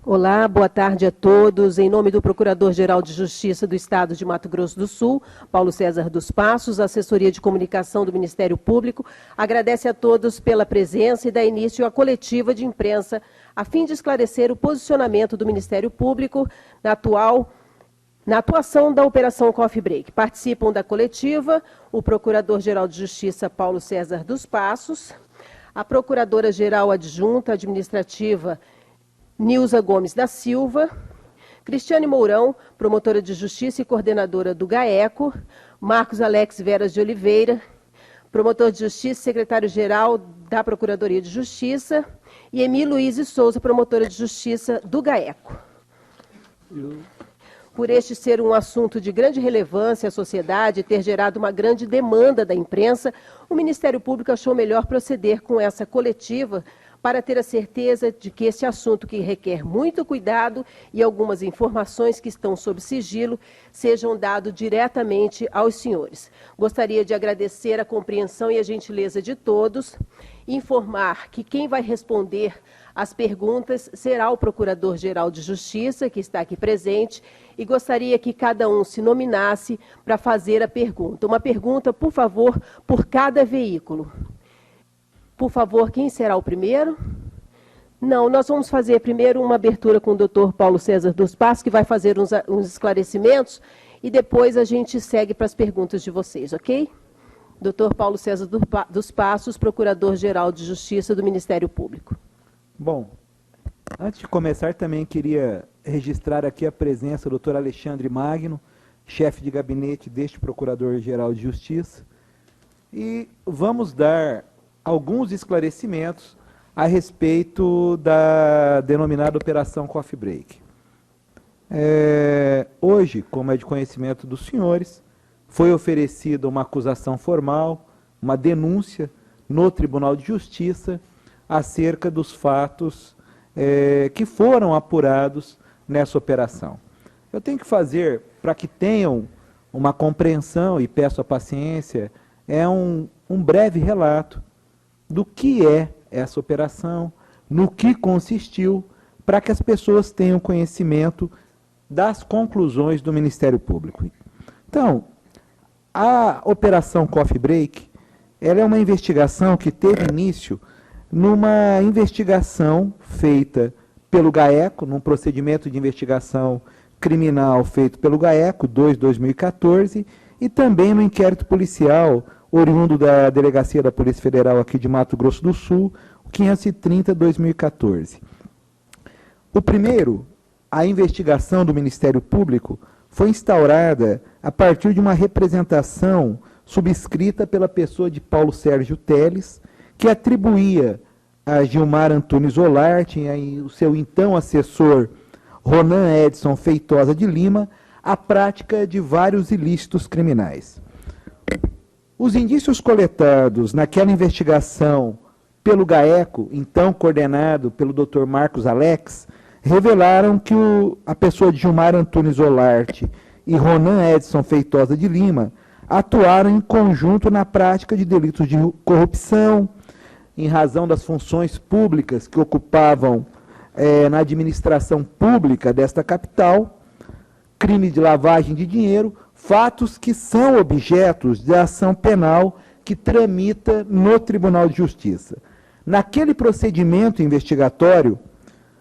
Olá, boa tarde a todos. Em nome do Procurador-Geral de Justiça do Estado de Mato Grosso do Sul, Paulo César dos Passos, a Assessoria de Comunicação do Ministério Público, agradece a todos pela presença e dá início à coletiva de imprensa a fim de esclarecer o posicionamento do Ministério Público na atuação da Operação Coffee Break. Participam da coletiva o Procurador-Geral de Justiça, Paulo César dos Passos, a Procuradora-Geral Adjunta Administrativa, Nilza Gomes da Silva, Cristiane Mourão, promotora de Justiça e coordenadora do GAECO, Marcos Alex Veras de Oliveira, promotor de Justiça e secretário-geral da Procuradoria de Justiça, e Emi Luiz Souza, promotora de Justiça do GAECO. Por este ser um assunto de grande relevância à sociedade e ter gerado uma grande demanda da imprensa, o Ministério Público achou melhor proceder com essa coletiva para ter a certeza de que esse assunto, que requer muito cuidado e algumas informações que estão sob sigilo, sejam dados diretamente aos senhores. Gostaria de agradecer a compreensão e a gentileza de todos, informar que quem vai responder as perguntas será o Procurador-Geral de Justiça, que está aqui presente, e gostaria que cada um se nominasse para fazer a pergunta. Uma pergunta, por favor, por cada veículo. Por favor, quem será o primeiro? Não, nós vamos fazer primeiro uma abertura com o doutor Paulo César dos Passos, que vai fazer uns esclarecimentos, e depois a gente segue para as perguntas de vocês, ok? Doutor Paulo César dos Passos, Procurador-Geral de Justiça do Ministério Público. Bom, antes de começar, também queria registrar aqui a presença do doutor Alexandre Magno, chefe de gabinete deste Procurador-Geral de Justiça, e vamos dar alguns esclarecimentos a respeito da denominada Operação Coffee Break. Hoje, como é de conhecimento dos senhores, foi oferecida uma acusação formal, uma denúncia no Tribunal de Justiça acerca dos fatos que foram apurados nessa operação. Eu tenho que fazer, para que tenham uma compreensão, e peço a paciência, um breve relato do que é essa operação, no que consistiu, para que as pessoas tenham conhecimento das conclusões do Ministério Público. Então, a Operação Coffee Break, ela é uma investigação que teve início numa investigação feita pelo GAECO, num procedimento de investigação criminal feito pelo GAECO, 2/2014, e também no inquérito policial oriundo da Delegacia da Polícia Federal aqui de Mato Grosso do Sul, 530/2014. O primeiro, a investigação do Ministério Público, foi instaurada a partir de uma representação subscrita pela pessoa de Paulo Sérgio Teles, que atribuía a Gilmar Antunes Olarte e o seu então assessor Ronan Edson Feitosa de Lima a prática de vários ilícitos criminais. Os indícios coletados naquela investigação pelo GAECO, então coordenado pelo Dr. Marcos Alex, revelaram que a pessoa de Gilmar Antunes Olarte e Ronan Edson Feitosa de Lima atuaram em conjunto na prática de delitos de corrupção, em razão das funções públicas que ocupavam na administração pública desta capital, crime de lavagem de dinheiro, fatos que são objetos de ação penal que tramita no Tribunal de Justiça. Naquele procedimento investigatório,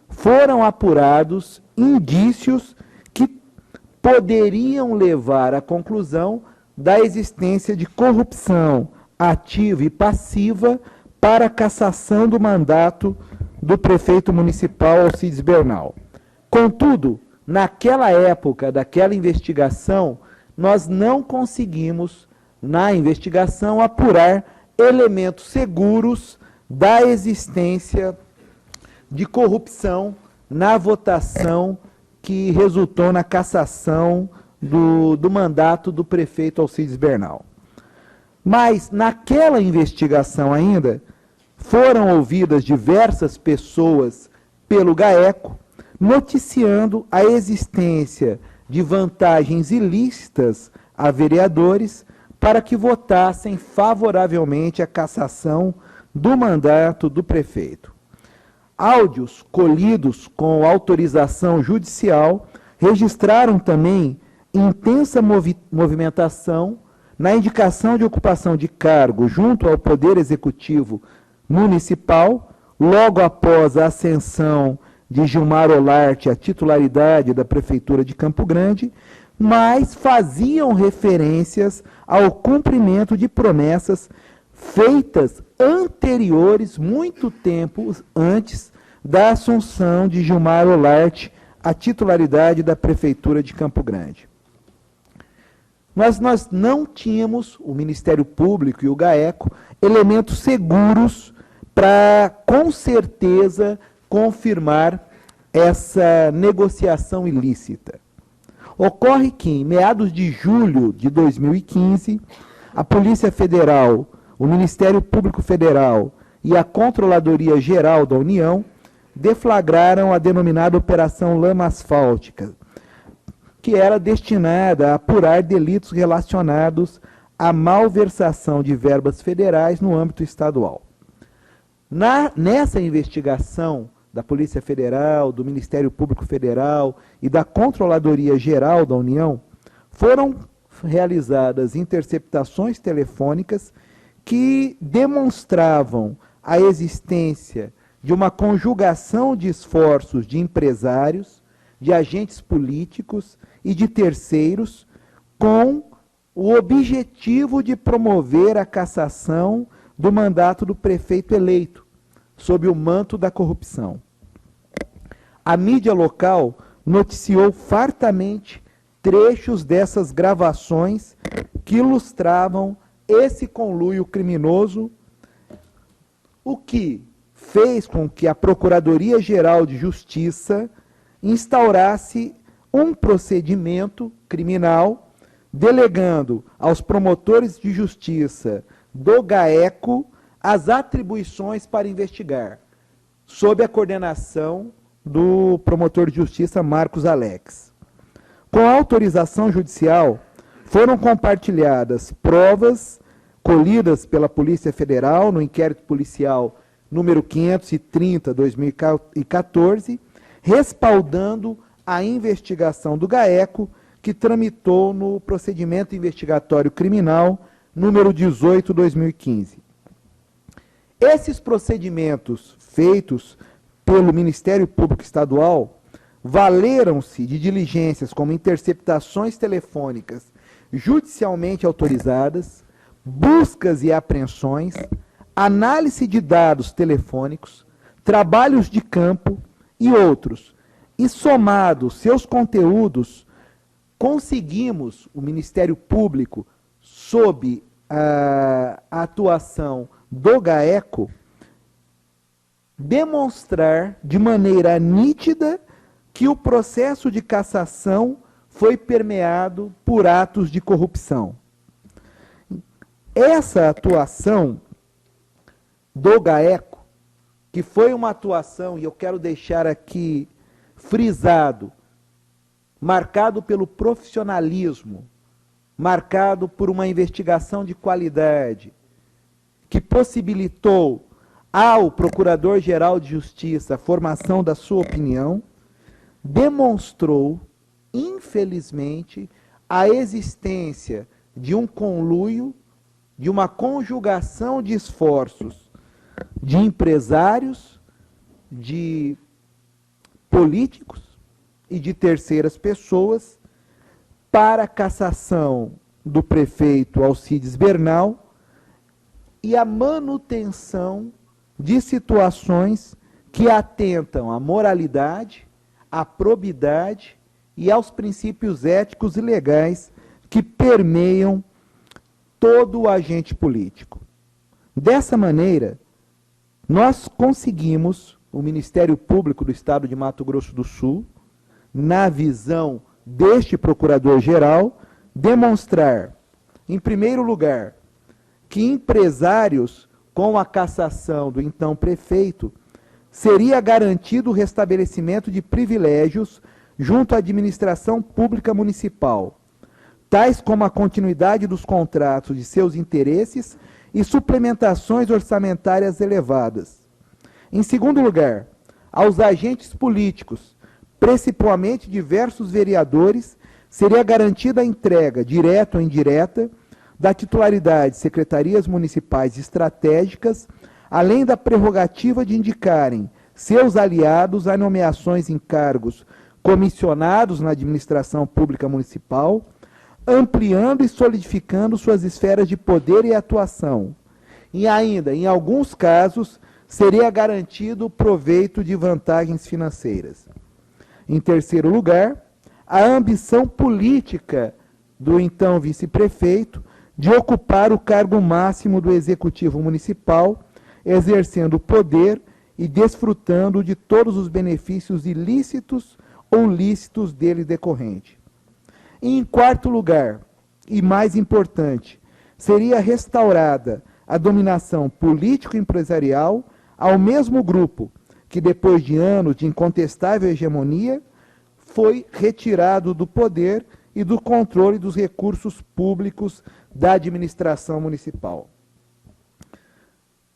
foram apurados indícios que poderiam levar à conclusão da existência de corrupção ativa e passiva para a cassação do mandato do prefeito municipal Alcides Bernal. Contudo, naquela época daquela investigação, nós não conseguimos, na investigação, apurar elementos seguros da existência de corrupção na votação que resultou na cassação do mandato do prefeito Alcides Bernal. Mas, naquela investigação ainda, foram ouvidas diversas pessoas pelo GAECO, noticiando a existência de vantagens ilícitas a vereadores para que votassem favoravelmente a cassação do mandato do prefeito. Áudios colhidos com autorização judicial registraram também intensa movimentação na indicação de ocupação de cargo junto ao Poder Executivo Municipal, logo após a ascensão de Gilmar Olarte à titularidade da Prefeitura de Campo Grande, mas faziam referências ao cumprimento de promessas feitas anteriores, muito tempo antes da assunção de Gilmar Olarte à titularidade da Prefeitura de Campo Grande. Nós não tínhamos, o Ministério Público e o GAECO, elementos seguros para, com certeza, confirmar essa negociação ilícita. Ocorre que, em meados de julho de 2015, a Polícia Federal, o Ministério Público Federal e a Controladoria Geral da União deflagraram a denominada Operação Lama Asfáltica, que era destinada a apurar delitos relacionados à malversação de verbas federais no âmbito estadual. Nessa investigação da Polícia Federal, do Ministério Público Federal e da Controladoria Geral da União, foram realizadas interceptações telefônicas que demonstravam a existência de uma conjugação de esforços de empresários, de agentes políticos e de terceiros com o objetivo de promover a cassação do mandato do prefeito eleito, sob o manto da corrupção. A mídia local noticiou fartamente trechos dessas gravações que ilustravam esse conluio criminoso, o que fez com que a Procuradoria-Geral de Justiça instaurasse um procedimento criminal, delegando aos promotores de justiça do GAECO as atribuições para investigar, sob a coordenação do promotor de justiça Marcos Alex. Com a autorização judicial, foram compartilhadas provas colhidas pela Polícia Federal no inquérito policial número 530/2014, respaldando a investigação do GAECO, que tramitou no procedimento investigatório criminal número 18/2015. Esses procedimentos feitos pelo Ministério Público Estadual valeram-se de diligências como interceptações telefônicas judicialmente autorizadas, buscas e apreensões, análise de dados telefônicos, trabalhos de campo e outros. E somados seus conteúdos, conseguimos, o Ministério Público, sob a atuação do GAECO, demonstrar de maneira nítida que o processo de cassação foi permeado por atos de corrupção. Essa atuação do GAECO, que foi uma atuação, e eu quero deixar aqui frisado, marcado pelo profissionalismo, marcado por uma investigação de qualidade, que possibilitou ao Procurador-Geral de Justiça a formação da sua opinião, demonstrou, infelizmente, a existência de um conluio, de uma conjugação de esforços de empresários, de políticos e de terceiras pessoas para a cassação do prefeito Alcides Bernal e a manutenção de situações que atentam à moralidade, à probidade e aos princípios éticos e legais que permeiam todo o agente político. Dessa maneira, nós conseguimos, o Ministério Público do Estado de Mato Grosso do Sul, na visão deste Procurador-Geral, demonstrar, em primeiro lugar, que empresários, com a cassação do então prefeito, seria garantido o restabelecimento de privilégios junto à administração pública municipal, tais como a continuidade dos contratos de seus interesses e suplementações orçamentárias elevadas. Em segundo lugar, aos agentes políticos, principalmente diversos vereadores, seria garantida a entrega, direta ou indireta, da titularidade de secretarias municipais estratégicas, além da prerrogativa de indicarem seus aliados a nomeações em cargos comissionados na administração pública municipal, ampliando e solidificando suas esferas de poder e atuação. E ainda, em alguns casos, seria garantido o proveito de vantagens financeiras. Em terceiro lugar, a ambição política do então vice-prefeito de ocupar o cargo máximo do Executivo Municipal, exercendo o poder e desfrutando de todos os benefícios ilícitos ou lícitos dele decorrente. E em quarto lugar, e mais importante, seria restaurada a dominação político-empresarial ao mesmo grupo que, depois de anos de incontestável hegemonia, foi retirado do poder e do controle dos recursos públicos da administração municipal.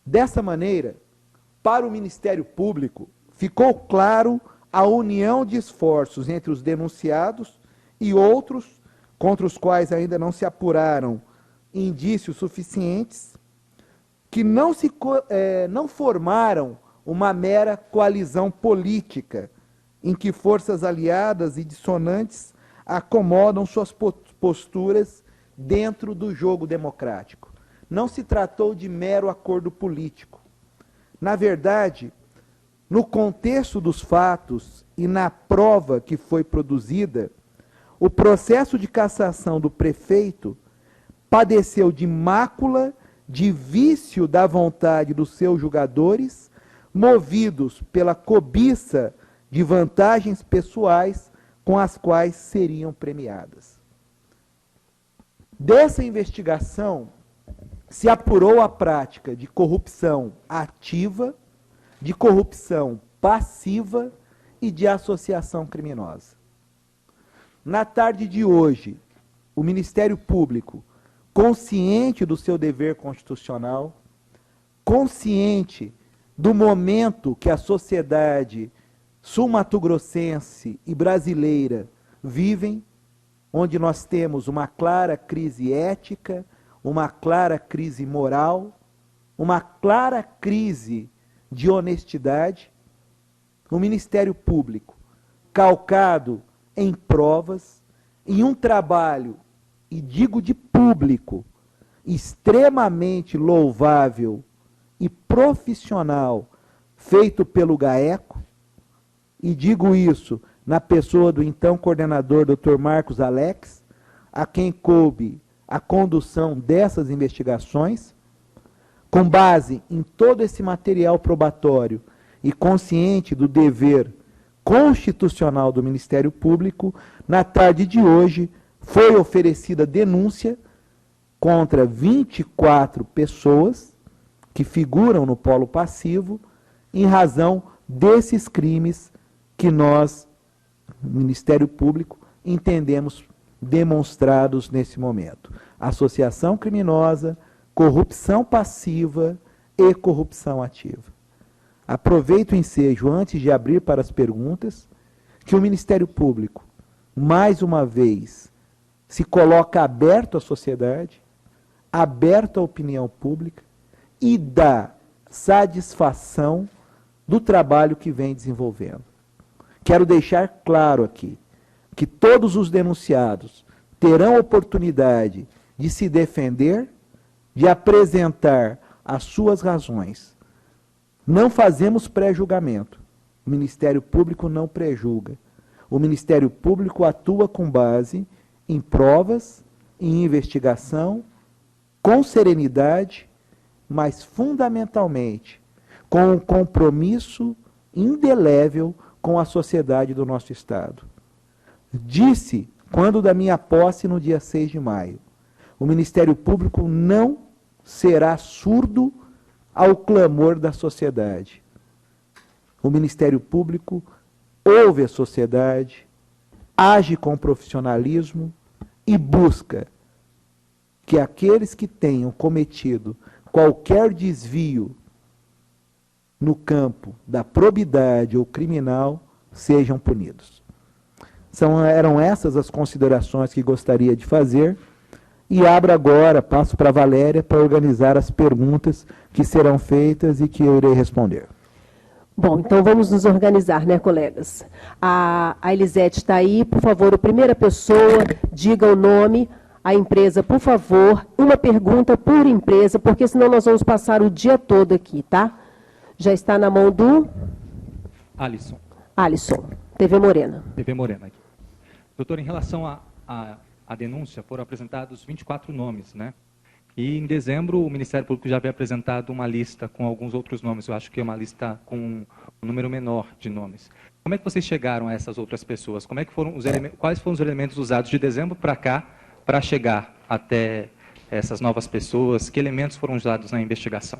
Dessa maneira, para o Ministério Público, ficou claro a união de esforços entre os denunciados e outros, contra os quais ainda não se apuraram indícios suficientes, que não formaram uma mera coalizão política, em que forças aliadas e dissonantes acomodam suas posturas dentro do jogo democrático. Não se tratou de mero acordo político. Na verdade, no contexto dos fatos e na prova que foi produzida, o processo de cassação do prefeito padeceu de mácula, de vício da vontade dos seus julgadores, movidos pela cobiça de vantagens pessoais com as quais seriam premiadas. Dessa investigação se apurou a prática de corrupção ativa, de corrupção passiva e de associação criminosa. Na tarde de hoje, o Ministério Público, consciente do seu dever constitucional, consciente do momento que a sociedade sul-mato-grossense e brasileira vivem, onde nós temos uma clara crise ética, uma clara crise moral, uma clara crise de honestidade, o Ministério Público, calcado em provas, em um trabalho, e digo de público, extremamente louvável e profissional, feito pelo GAECO, e digo isso na pessoa do então coordenador Dr. Marcos Alex, a quem coube a condução dessas investigações, com base em todo esse material probatório e consciente do dever constitucional do Ministério Público, na tarde de hoje foi oferecida denúncia contra 24 pessoas que figuram no polo passivo em razão desses crimes que nós, Ministério Público, entendemos demonstrados nesse momento. Associação criminosa, corrupção passiva e corrupção ativa. Aproveito o ensejo, antes de abrir para as perguntas, que o Ministério Público, mais uma vez, se coloca aberto à sociedade, aberto à opinião pública e dá satisfação do trabalho que vem desenvolvendo. Quero deixar claro aqui que todos os denunciados terão oportunidade de se defender, de apresentar as suas razões. Não fazemos pré-julgamento. O Ministério Público não pré-julga. O Ministério Público atua com base em provas, em investigação, com serenidade, mas fundamentalmente com um compromisso indelével com a sociedade do nosso Estado. Disse, quando da minha posse no dia 6 de maio, o Ministério Público não será surdo ao clamor da sociedade. O Ministério Público ouve a sociedade, age com profissionalismo e busca que aqueles que tenham cometido qualquer desvio no campo da probidade ou criminal sejam punidos. Eram essas as considerações que gostaria de fazer e abro agora, passo para a Valéria para organizar as perguntas que serão feitas e que eu irei responder. Bom, então vamos nos organizar, né, colegas? A Elisete está aí, por favor, a primeira pessoa, diga o nome, a empresa, por favor, uma pergunta por empresa, porque senão nós vamos passar o dia todo aqui, tá? Já está na mão do... Alisson, TV Morena. TV Morena. Doutor, em relação à denúncia, foram apresentados 24 nomes, né? E em dezembro o Ministério Público já havia apresentado uma lista com alguns outros nomes. Eu acho que é uma lista com um número menor de nomes. Como é que vocês chegaram a essas outras pessoas? Como é que foram quais foram os elementos usados de dezembro para cá para chegar até essas novas pessoas? Que elementos foram usados na investigação?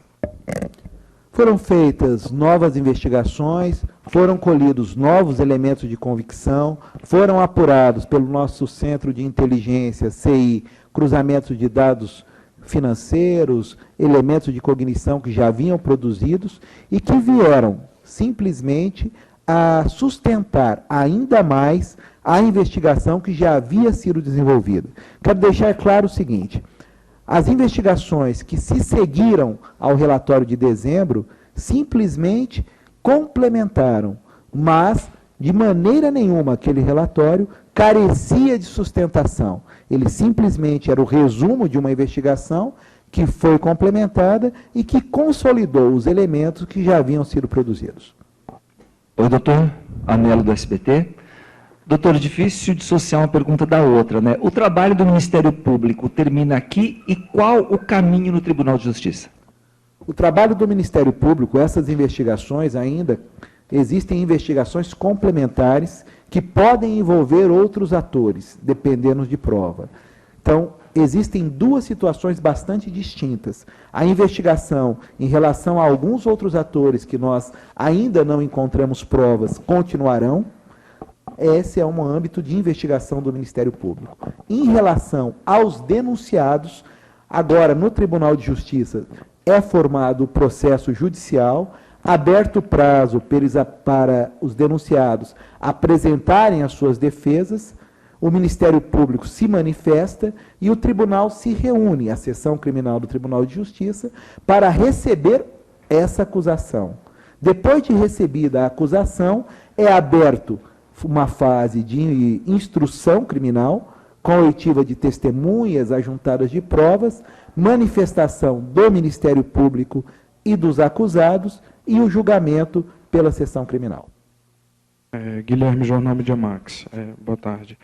Foram feitas novas investigações, foram colhidos novos elementos de convicção, foram apurados pelo nosso Centro de Inteligência, CI, cruzamentos de dados financeiros, elementos de cognição que já haviam produzidos e que vieram simplesmente a sustentar ainda mais a investigação que já havia sido desenvolvida. Quero deixar claro o seguinte: as investigações que se seguiram ao relatório de dezembro simplesmente complementaram, mas de maneira nenhuma aquele relatório carecia de sustentação. Ele simplesmente era o resumo de uma investigação que foi complementada e que consolidou os elementos que já haviam sido produzidos. Oi, doutor. Anelo, do SBT. Doutor, é difícil dissociar uma pergunta da outra, né? O trabalho do Ministério Público termina aqui e qual o caminho no Tribunal de Justiça? O trabalho do Ministério Público, essas investigações ainda, existem investigações complementares que podem envolver outros atores, dependendo de prova. Então, existem duas situações bastante distintas. A investigação em relação a alguns outros atores que nós ainda não encontramos provas continuarão. Esse é um âmbito de investigação do Ministério Público. Em relação aos denunciados, agora no Tribunal de Justiça é formado o processo judicial, aberto o prazo para os denunciados apresentarem as suas defesas, o Ministério Público se manifesta e o tribunal se reúne, a seção criminal do Tribunal de Justiça, para receber essa acusação. Depois de recebida a acusação, é aberto uma fase de instrução criminal, com oitiva de testemunhas, ajuntadas de provas, manifestação do Ministério Público e dos acusados e o julgamento pela seção criminal. Guilherme, Jornal Media Max. Boa tarde.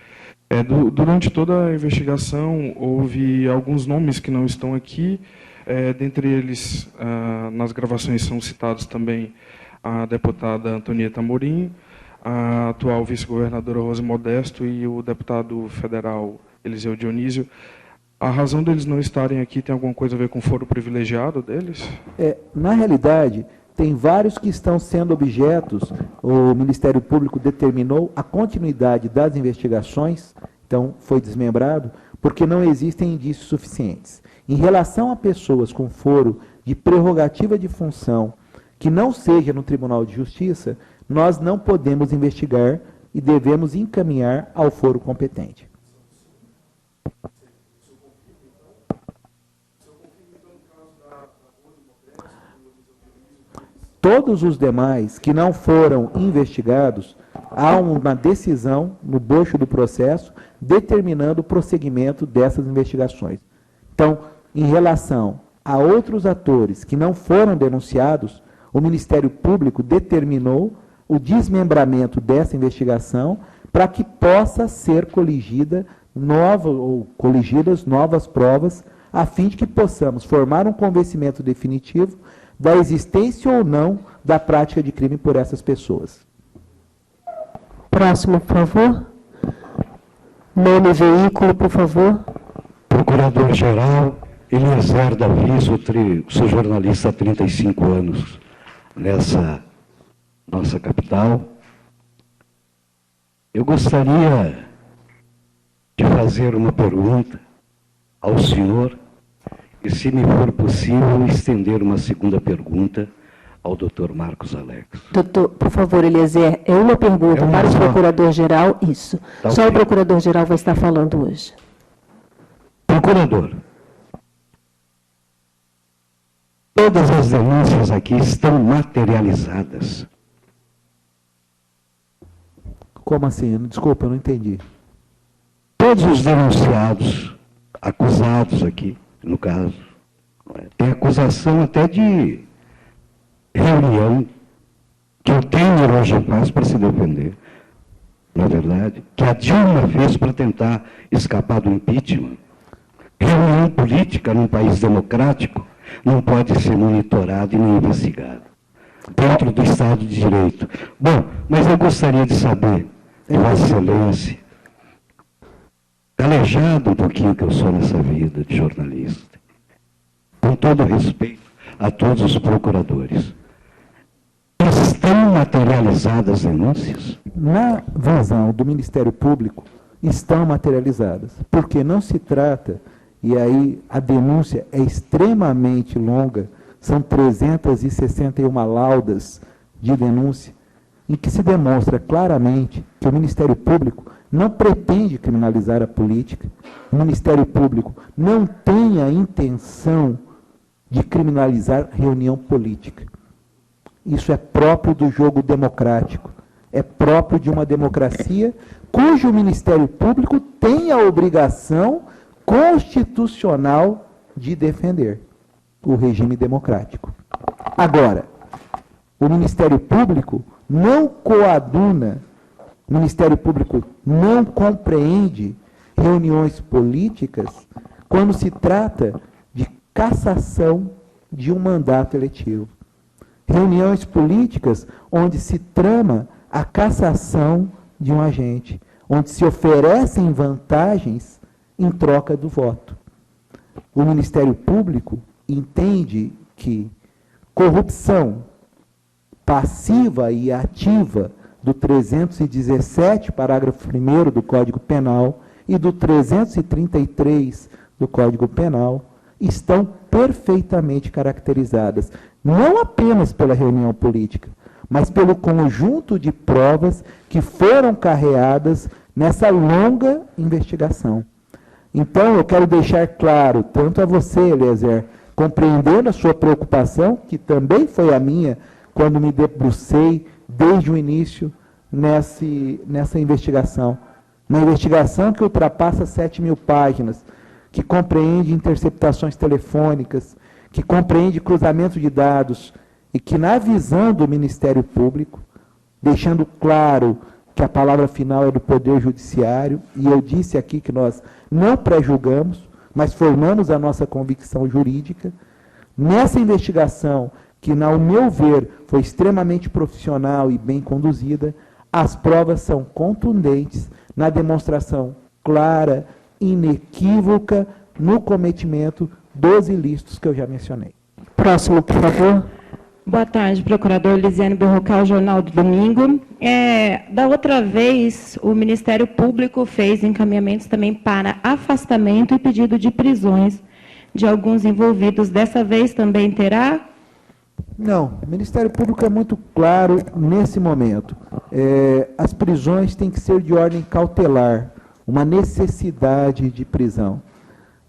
Durante toda a investigação, houve alguns nomes que não estão aqui, dentre eles, nas gravações são citados também a deputada Antonieta Amorim, a atual vice-governadora Rose Modesto e o deputado federal Eliseu Dionísio. A razão deles não estarem aqui tem alguma coisa a ver com o foro privilegiado deles? Na realidade, tem vários que estão sendo objetos, o Ministério Público determinou a continuidade das investigações, então foi desmembrado, porque não existem indícios suficientes. Em relação a pessoas com foro de prerrogativa de função que não seja no Tribunal de Justiça, nós não podemos investigar e devemos encaminhar ao foro competente. Todos os demais que não foram investigados, há uma decisão no bojo do processo determinando o prosseguimento dessas investigações. Então, em relação a outros atores que não foram denunciados, o Ministério Público determinou o desmembramento dessa investigação para que possa ser coligidas novas provas, a fim de que possamos formar um convencimento definitivo da existência ou não da prática de crime por essas pessoas. Próximo, por favor. Nome e veículo, por favor. Procurador-Geral Eliezer Davi, sou jornalista há 35 anos nessa nossa capital. Eu gostaria de fazer uma pergunta ao senhor e, se me for possível, estender uma segunda pergunta ao doutor Marcos Alex. Doutor, por favor, Eliezer, é uma pergunta para o Procurador-Geral, isso. Tá Só ok. o Procurador-Geral vai estar falando hoje. Procurador, todas as denúncias aqui estão materializadas. Como assim? Desculpa, eu não entendi. Todos os denunciados, acusados aqui, no caso, tem acusação até de reunião que eu tenho hoje em paz para se defender, na verdade, que a Dilma fez para tentar escapar do impeachment. Reunião política num país democrático não pode ser monitorada e nem investigada, dentro do Estado de Direito. Bom, mas eu gostaria de saber, Vossa Excelência, calejado um pouquinho que eu sou nessa vida de jornalista, com todo respeito a todos os procuradores, estão materializadas as denúncias? Na visão do Ministério Público, estão materializadas, porque não se trata, e aí a denúncia é extremamente longa, são 361 laudas de denúncia, em que se demonstra claramente que o Ministério Público não pretende criminalizar a política, o Ministério Público não tem a intenção de criminalizar reunião política. Isso é próprio do jogo democrático, é próprio de uma democracia cujo Ministério Público tem a obrigação constitucional de defender o regime democrático. Agora, o Ministério Público não coaduna, o Ministério Público não compreende reuniões políticas quando se trata de cassação de um mandato eletivo. Reuniões políticas onde se trama a cassação de um agente, onde se oferecem vantagens em troca do voto. O Ministério Público entende que corrupção passiva e ativa do 317, parágrafo 1º do Código Penal e do 333 do Código Penal estão perfeitamente caracterizadas, não apenas pela reunião política, mas pelo conjunto de provas que foram carreadas nessa longa investigação. Então, eu quero deixar claro, tanto a você, Eliezer, compreendendo a sua preocupação, que também foi a minha, quando me debrucei desde o início nessa investigação. Uma investigação que ultrapassa 7.000 páginas, que compreende interceptações telefônicas, que compreende cruzamento de dados, e que, na visão do Ministério Público, deixando claro que a palavra final é do Poder Judiciário, e eu disse aqui que nós não pré-julgamos, mas formamos a nossa convicção jurídica, nessa investigação, que, ao meu ver, foi extremamente profissional e bem conduzida, as provas são contundentes na demonstração clara, inequívoca, no cometimento dos ilícitos que eu já mencionei. Próximo, por favor. Boa tarde, procurador Lisiane Berrocal, Jornal do Domingo. Da outra vez, o Ministério Público fez encaminhamentos também para afastamento e pedido de prisões de alguns envolvidos. Dessa vez também terá? Não, o Ministério Público é muito claro nesse momento. As prisões têm que ser de ordem cautelar, uma necessidade de prisão.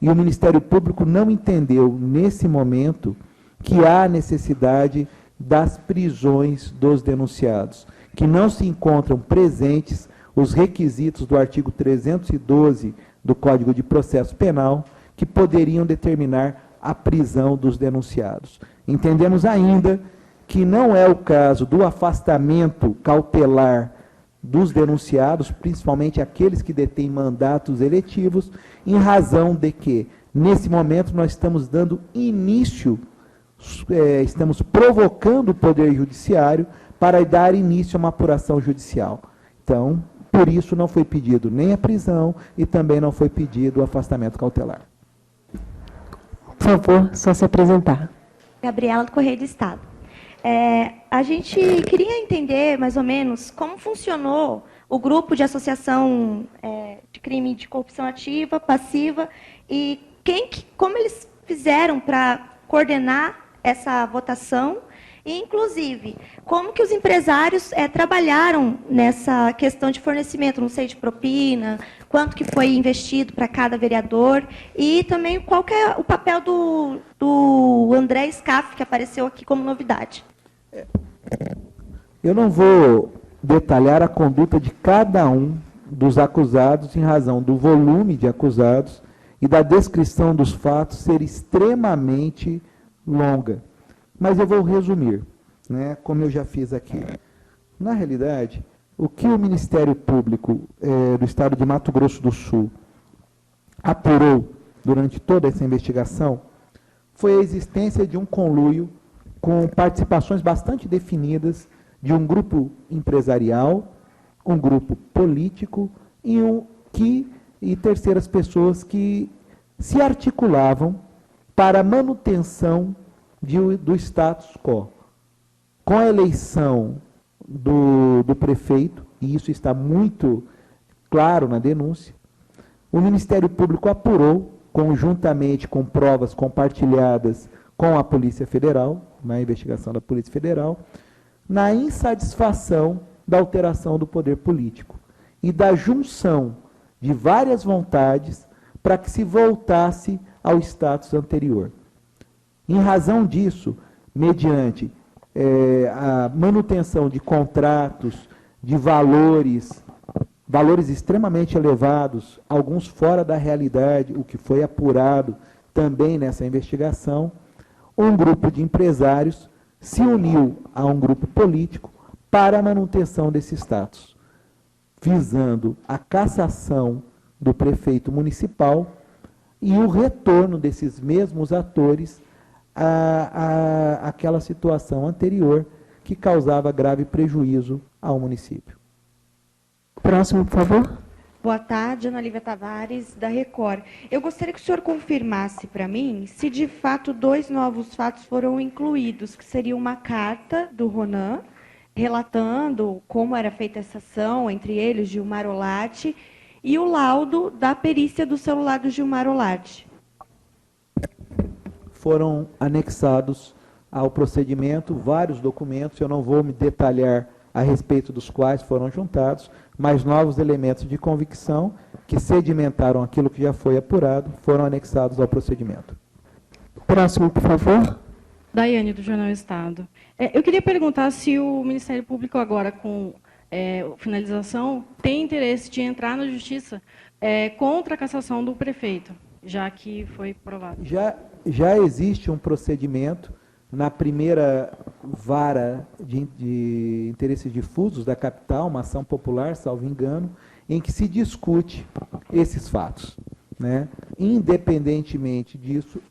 E o Ministério Público não entendeu, nesse momento, que há necessidade das prisões dos denunciados, que não se encontram presentes os requisitos do artigo 312 do Código de Processo Penal, que poderiam determinar a prisão dos denunciados. Entendemos ainda que não é o caso do afastamento cautelar dos denunciados, principalmente aqueles que detêm mandatos eletivos, em razão de que, nesse momento, nós estamos dando início, estamos provocando o Poder Judiciário para dar início a uma apuração judicial. Então, por isso não foi pedido nem a prisão e também não foi pedido o afastamento cautelar. Por favor, só se apresentar. Gabriela, do Correio do Estado. A gente queria entender, mais ou menos, como funcionou o grupo de associação de crime de corrupção ativa, passiva, e como eles fizeram para coordenar essa votação E, inclusive, como que os empresários trabalharam nessa questão de fornecimento, não sei, de propina, quanto que foi investido para cada vereador, e também qual que é o papel do André Scaff, que apareceu aqui como novidade. Eu não vou detalhar a conduta de cada um dos acusados em razão do volume de acusados e da descrição dos fatos ser extremamente longa. Mas eu vou resumir, né, como eu já fiz aqui. Na realidade, o que o Ministério Público do Estado de Mato Grosso do Sul apurou durante toda essa investigação foi a existência de um conluio com participações bastante definidas de um grupo empresarial, um grupo político e terceiras pessoas que se articulavam para a manutenção do status quo. Com a eleição do prefeito, e isso está muito claro na denúncia, o Ministério Público apurou, conjuntamente com provas compartilhadas com a Polícia Federal, na investigação da Polícia Federal, na insatisfação da alteração do poder político e da junção de várias vontades para que se voltasse ao status anterior. Em razão disso, mediante a manutenção de contratos, de valores extremamente elevados, alguns fora da realidade, o que foi apurado também nessa investigação, um grupo de empresários se uniu a um grupo político para a manutenção desse status, visando a cassação do prefeito municipal e o retorno desses mesmos atores àquela situação anterior que causava grave prejuízo ao município. Próximo, por favor. Boa tarde, Ana Lívia Tavares, da Record. Eu gostaria que o senhor confirmasse para mim se, de fato, 2 novos fatos foram incluídos, que seria uma carta do Ronan, relatando como era feita essa ação, entre eles, Gilmar Olarte, e o laudo da perícia do celular do Gilmar Olarte. Foram anexados ao procedimento vários documentos, eu não vou me detalhar a respeito dos quais foram juntados, mas novos elementos de convicção que sedimentaram aquilo que já foi apurado foram anexados ao procedimento. Próximo, por favor. Daiane, do Jornal Estado. Eu queria perguntar se o Ministério Público agora, com finalização, tem interesse de entrar na Justiça contra a cassação do prefeito, já que foi provado. Já existe um procedimento na primeira vara de interesses difusos da capital, uma ação popular, salvo engano, em que se discute esses fatos, né? Independentemente disso,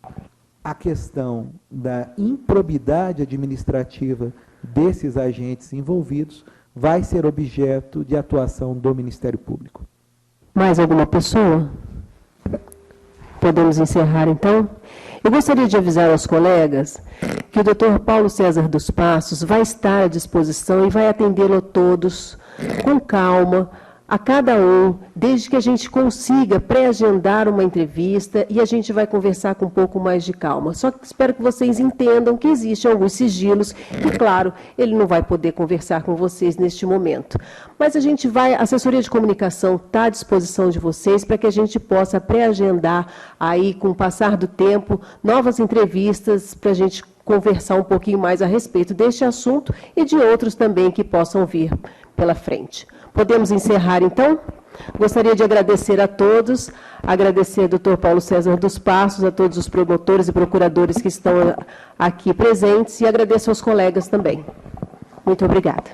a questão da improbidade administrativa desses agentes envolvidos vai ser objeto de atuação do Ministério Público. Mais alguma pessoa? Podemos encerrar, então? Eu gostaria de avisar aos colegas que o Dr. Paulo César dos Passos vai estar à disposição e vai atendê-lo a todos com calma, a cada um, desde que a gente consiga pré-agendar uma entrevista e a gente vai conversar com um pouco mais de calma. Só que espero que vocês entendam que existem alguns sigilos e, claro, ele não vai poder conversar com vocês neste momento. Mas a assessoria de comunicação está à disposição de vocês para que a gente possa pré-agendar aí, com o passar do tempo, novas entrevistas para a gente conversar um pouquinho mais a respeito deste assunto e de outros também que possam vir pela frente. Podemos encerrar, então? Gostaria de agradecer a todos, agradecer ao Dr. Paulo César dos Passos, a todos os promotores e procuradores que estão aqui presentes e agradeço aos colegas também. Muito obrigada.